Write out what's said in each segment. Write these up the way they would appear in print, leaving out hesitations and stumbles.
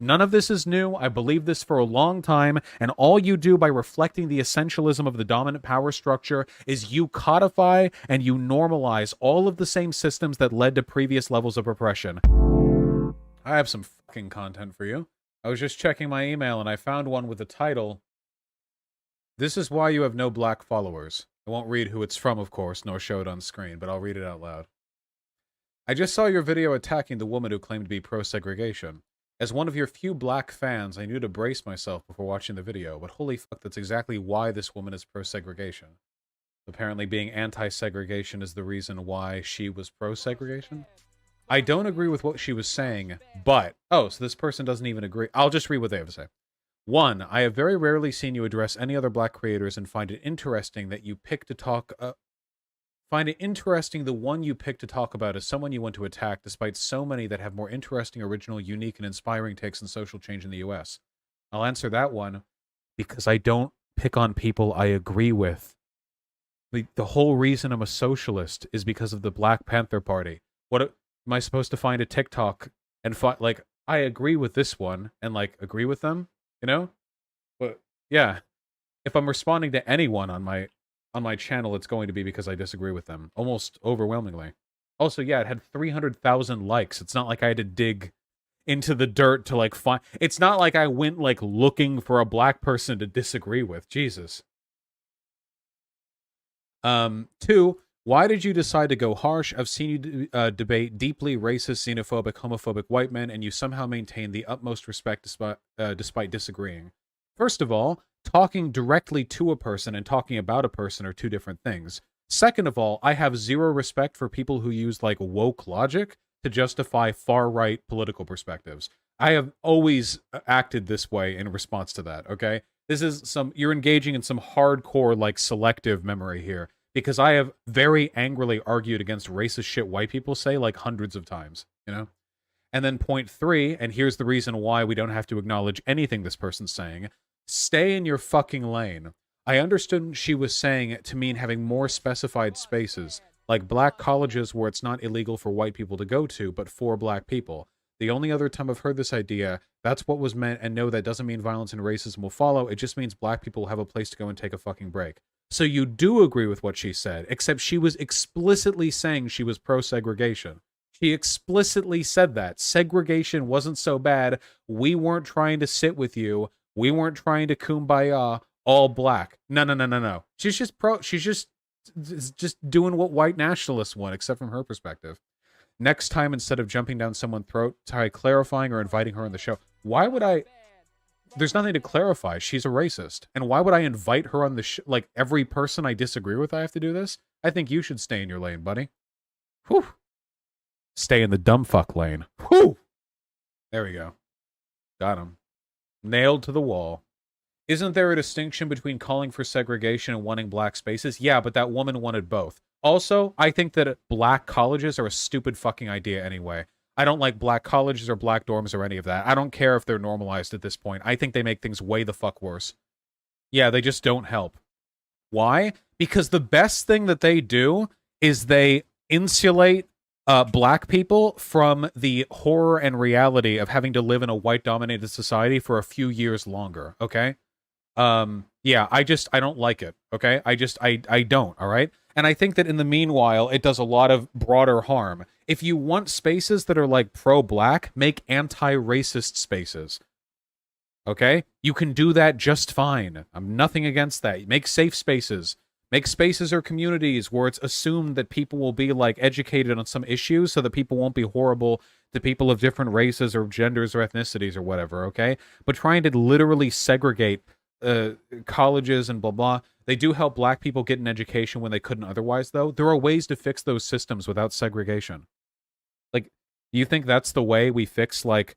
None of this is new. I believe this for a long time, and all you do by reflecting the essentialism of the dominant power structure is you codify and you normalize all of the same systems that led to previous levels of oppression. I have some fucking content for you. I was just checking my email and I found one with the title, "This is why you have no black followers." I won't read who it's from, of course, nor show it on screen, but I'll read it out loud. "I just saw your video attacking the woman who claimed to be pro-segregation. As one of your few black fans, I knew to brace myself before watching the video, but holy fuck, that's exactly why this woman is pro-segregation. Apparently being anti-segregation is the reason why she was pro-segregation? I don't agree with what she was saying, but..." Oh, so this person doesn't even agree. I'll just read what they have to say. "1. I have very rarely seen you address any other black creators and find it interesting that you pick to talk... find it interesting the one you pick to talk about is someone you want to attack, despite so many that have more interesting, original, unique, and inspiring takes on social change in the US. I'll answer that one because I don't pick on people I agree with. The whole reason I'm a socialist is because of the Black Panther Party. What am I supposed to find a TikTok and find, like, I agree with this one and, like, agree with them, you know? But, yeah. If I'm responding to anyone on my channel, it's going to be because I disagree with them, almost overwhelmingly. Also, yeah, it had 300,000 likes. It's not like I had to dig into the dirt to, like, find... It's not like I went, like, looking for a black person to disagree with. Jesus. 2, why did you decide to go harsh? I've seen you debate deeply racist, xenophobic, homophobic white men, and you somehow maintain the utmost respect despite disagreeing. First of all, talking directly to a person and talking about a person are two different things. Second of all, I have zero respect for people who use, like, woke logic to justify far-right political perspectives. I have always acted this way in response to that, okay? This is you're engaging in some hardcore, like, selective memory here, because I have very angrily argued against racist shit white people say, like, hundreds of times, you know? And then point 3, and here's the reason why we don't have to acknowledge anything this person's saying: stay in your fucking lane. I understood she was saying it to mean having more specified spaces, like black colleges where it's not illegal for white people to go to, but for black people. The only other time I've heard this idea, that's what was meant, and no, that doesn't mean violence and racism will follow. It just means black people have a place to go and take a fucking break. So you do agree with what she said, except she was explicitly saying she was pro-segregation. She explicitly said that. Segregation wasn't so bad. We weren't trying to sit with you. We weren't trying to kumbaya, all black. No, no, no, no, no. She's just doing what white nationalists want, except from her perspective. Next time, instead of jumping down someone's throat, try clarifying or inviting her on the show. Why would I... There's nothing to clarify. She's a racist. And why would I invite her on the show? Like, every person I disagree with, I have to do this? I think you should stay in your lane, buddy. Whew. Stay in the dumb fuck lane. Whew. There we go. Got him. Nailed to the wall. Isn't there a distinction between calling for segregation and wanting black spaces? Yeah, but that woman wanted both. Also, I think that black colleges are a stupid fucking idea anyway. I don't like black colleges or black dorms or any of that. I don't care if they're normalized at this point. I think they make things way the fuck worse. Yeah, they just don't help. Why? Because the best thing that they do is they insulate black people from the horror and reality of having to live in a white-dominated society for a few years longer, okay? Yeah, I don't like it, okay? I don't, all right? And I think that in the meanwhile, it does a lot of broader harm. If you want spaces that are, like, pro-black, make anti-racist spaces, okay? You can do that just fine. I'm nothing against that. Make safe spaces. Make spaces or communities where it's assumed that people will be, like, educated on some issues so that people won't be horrible to people of different races or genders or ethnicities or whatever, okay? But trying to literally segregate colleges and blah blah, they do help black people get an education when they couldn't otherwise, though. There are ways to fix those systems without segregation. Like, you think that's the way we fix, like,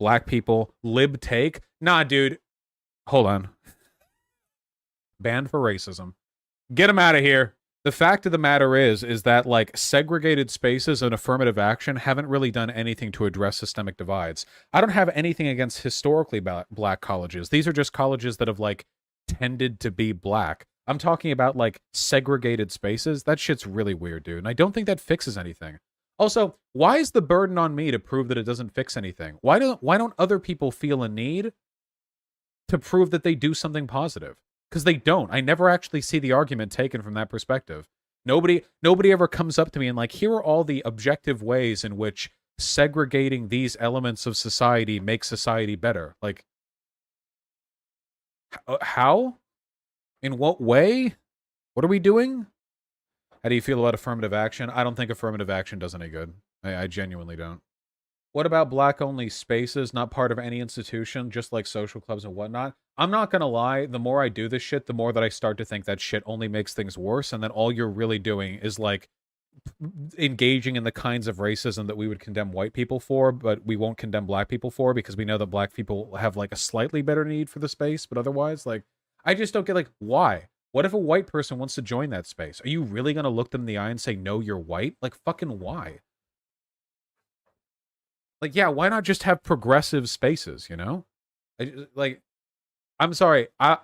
black people lib take? Nah, dude. Hold on. Banned for racism. Get him out of here. The fact of the matter is that, like, segregated spaces and affirmative action haven't really done anything to address systemic divides. I don't have anything against historically black colleges. These are just colleges that have, like, tended to be black. I'm talking about, like, segregated spaces. That shit's really weird, dude. And I don't think that fixes anything. Also, why is the burden on me to prove that it doesn't fix anything? Why don't other people feel a need to prove that they do something positive? Because they don't. I never actually see the argument taken from that perspective. Nobody ever comes up to me and like, here are all the objective ways in which segregating these elements of society makes society better. Like, how? In what way? What are we doing? How do you feel about affirmative action? I don't think affirmative action does any good. I genuinely don't. What about black-only spaces, not part of any institution, just like social clubs and whatnot? I'm not gonna lie, the more I do this shit, the more that I start to think that shit only makes things worse, and then all you're really doing is, like, engaging in the kinds of racism that we would condemn white people for, but we won't condemn black people for, because we know that black people have, like, a slightly better need for the space, but otherwise, like, I just don't get, like, why? What if a white person wants to join that space? Are you really gonna look them in the eye and say, no, you're white? Like, fucking why? Like, yeah, why not just have progressive spaces, you know? Like, I'm sorry, I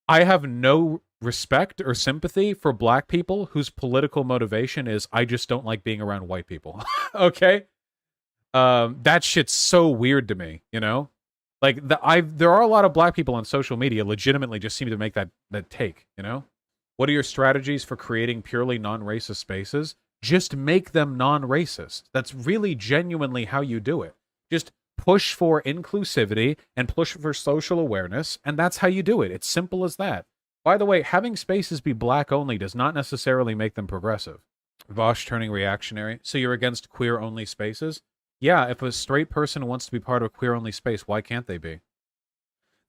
have no respect or sympathy for black people whose political motivation is, I just don't like being around white people. Okay? That shit's so weird to me, you know? Like, there are a lot of black people on social media legitimately just seem to make that take, you know? What are your strategies for creating purely non-racist spaces? Just make them non-racist. That's really genuinely how you do it. Just push for inclusivity and push for social awareness, and that's how you do it. It's simple as that. By the way, having spaces be black only does not necessarily make them progressive. Vaush turning reactionary. So you're against queer-only spaces? Yeah, if a straight person wants to be part of a queer-only space, why can't they be?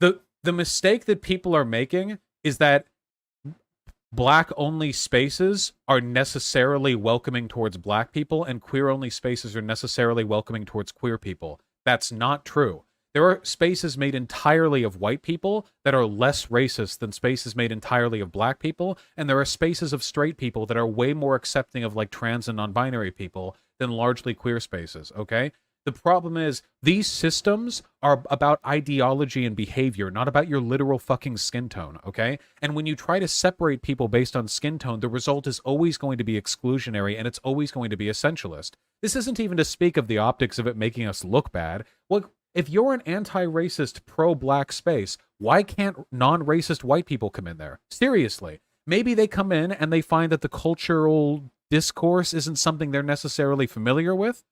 The mistake that people are making is that black-only spaces are necessarily welcoming towards black people, and queer-only spaces are necessarily welcoming towards queer people. That's not true. There are spaces made entirely of white people that are less racist than spaces made entirely of black people, and there are spaces of straight people that are way more accepting of, like, trans and non-binary people than largely queer spaces, okay? The problem is, these systems are about ideology and behavior, not about your literal fucking skin tone, okay? And when you try to separate people based on skin tone, the result is always going to be exclusionary, and it's always going to be essentialist. This isn't even to speak of the optics of it making us look bad. Well, if you're an anti-racist, pro-black space, why can't non-racist white people come in there? Seriously. Maybe they come in and they find that the cultural discourse isn't something they're necessarily familiar with,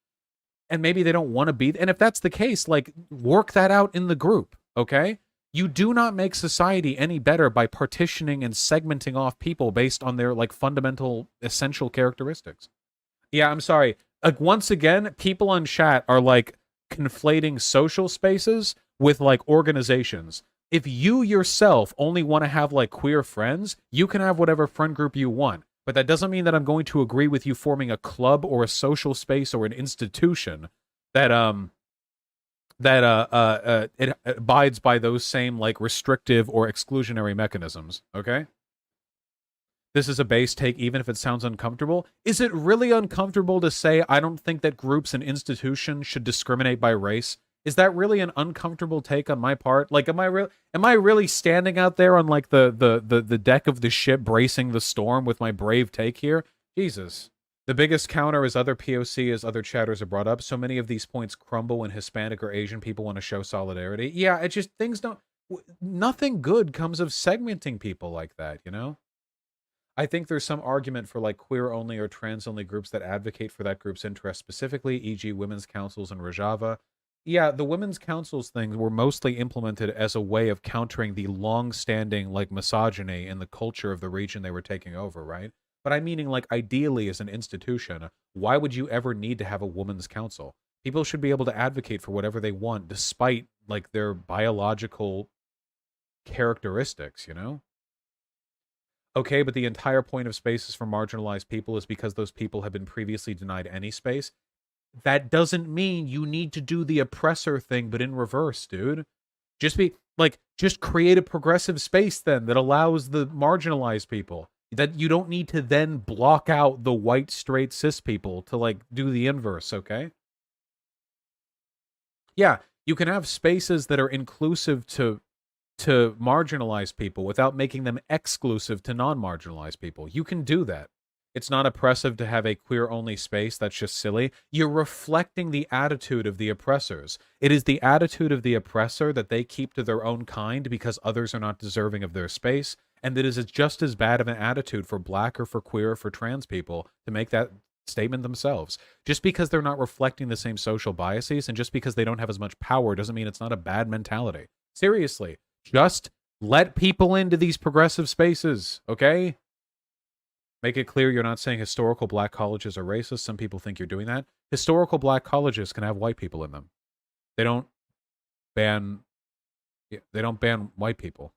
and maybe they don't want to be. And if that's the case, like, work that out in the group, okay? You do not make society any better by partitioning and segmenting off people based on their, like, fundamental, essential characteristics. Yeah, I'm sorry. Like, once again, people on chat are, like, conflating social spaces with, like, organizations. If you yourself only want to have, like, queer friends, you can have whatever friend group you want. But that doesn't mean that I'm going to agree with you forming a club or a social space or an institution that it abides by those same, like, restrictive or exclusionary mechanisms, okay? This is a base take, even if it sounds uncomfortable. Is it really uncomfortable to say I don't think that groups and institutions should discriminate by race? Is that really an uncomfortable take on my part? Like, am I really standing out there on, like, the deck of the ship bracing the storm with my brave take here? Jesus. The biggest counter is other POC, as other chatters are brought up. So many of these points crumble when Hispanic or Asian people want to show solidarity. Yeah, it just, things don't, nothing good comes of segmenting people like that, you know? I think there's some argument for, like, queer-only or trans-only groups that advocate for that group's interest specifically, e.g. women's councils in Rojava. Yeah, the women's councils things were mostly implemented as a way of countering the long-standing, like, misogyny in the culture of the region they were taking over, right? But I'm meaning, like, ideally as an institution, why would you ever need to have a women's council? People should be able to advocate for whatever they want, despite, like, their biological characteristics, you know? Okay, but the entire point of spaces for marginalized people is because those people have been previously denied any space. That doesn't mean you need to do the oppressor thing, but in reverse, dude. Just create a progressive space then that allows the marginalized people. That you don't need to then block out the white, straight, cis people to, like, do the inverse, okay? Yeah, you can have spaces that are inclusive to marginalized people without making them exclusive to non-marginalized people. You can do that. It's not oppressive to have a queer-only space. That's just silly. You're reflecting the attitude of the oppressors. It is the attitude of the oppressor that they keep to their own kind because others are not deserving of their space, and that is just as bad of an attitude for black or for queer or for trans people to make that statement themselves. Just because they're not reflecting the same social biases and just because they don't have as much power doesn't mean it's not a bad mentality. Seriously, just let people into these progressive spaces, okay? Make it clear you're not saying historical black colleges are racist. Some people think you're doing that. Historical black colleges can have white people in them. They don't ban white people.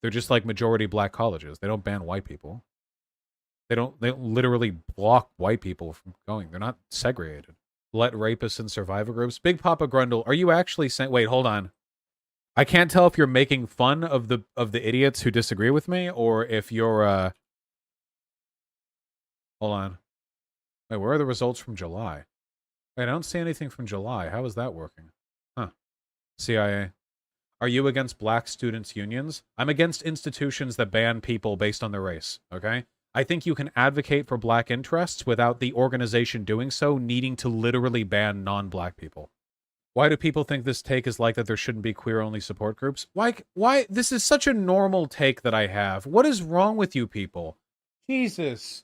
They're just like majority black colleges. They don't ban white people. They don't literally block white people from going. They're not segregated. Let rapists in survivor groups. Big Papa Grundle, are you actually saying, wait, hold on. I can't tell if you're making fun of the idiots who disagree with me or if you're hold on. Wait, where are the results from July? Wait, I don't see anything from July. How is that working? Huh. CIA. Are you against black students' unions? I'm against institutions that ban people based on their race, okay? I think you can advocate for black interests without the organization doing so needing to literally ban non-black people. Why do people think this take is like that there shouldn't be queer-only support groups? Why? This is such a normal take that I have. What is wrong with you people? Jesus.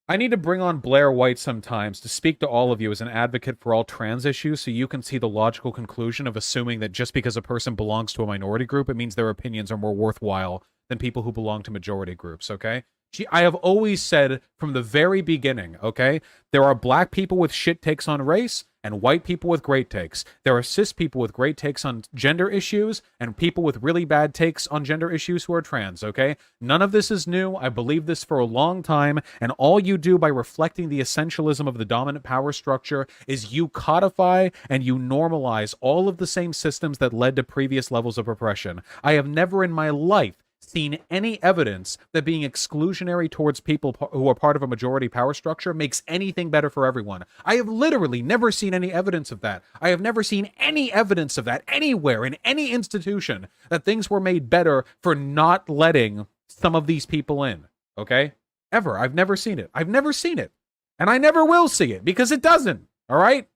I need to bring on Blair White sometimes to speak to all of you as an advocate for all trans issues so you can see the logical conclusion of assuming that just because a person belongs to a minority group, it means their opinions are more worthwhile than people who belong to majority groups, okay? I have always said from the very beginning, okay, there are black people with shit takes on race and white people with great takes. There are cis people with great takes on gender issues and people with really bad takes on gender issues who are trans, okay? None of this is new. I believe this for a long time, and all you do by reflecting the essentialism of the dominant power structure is you codify and you normalize all of the same systems that led to previous levels of oppression. I have never in my life seen any evidence that being exclusionary towards people who are part of a majority power structure makes anything better for everyone. I have literally never seen any evidence of that. I have never seen any evidence of that anywhere in any institution that things were made better for not letting some of these people in. Okay? Ever. I've never seen it. I've never seen it. And I never will see it because it doesn't. All right?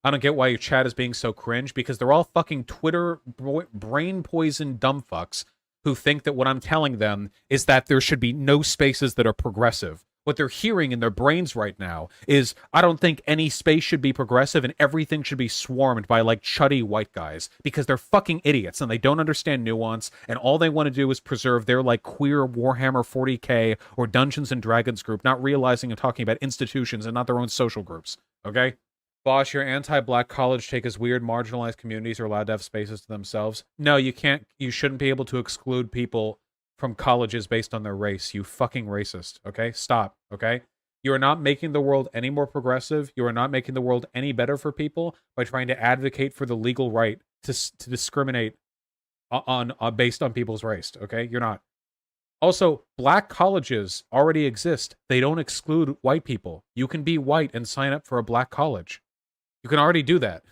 I don't get why your chat is being so cringe because they're all fucking Twitter brain poison dumb fucks who think that what I'm telling them is that there should be no spaces that are progressive. What they're hearing in their brains right now is, I don't think any space should be progressive and everything should be swarmed by, like, chuddy white guys. Because they're fucking idiots and they don't understand nuance and all they want to do is preserve their, like, queer Warhammer 40k or Dungeons & Dragons group, not realizing and talking about institutions and not their own social groups. Okay? Vaush, your anti-black college take is weird. Marginalized communities are allowed to have spaces to themselves. No, you can't. You shouldn't be able to exclude people from colleges based on their race. You fucking racist. Okay? Stop. Okay? You are not making the world any more progressive. You are not making the world any better for people by trying to advocate for the legal right to discriminate on based on people's race. Okay? You're not. Also, black colleges already exist. They don't exclude white people. You can be white and sign up for a black college. You can already do that.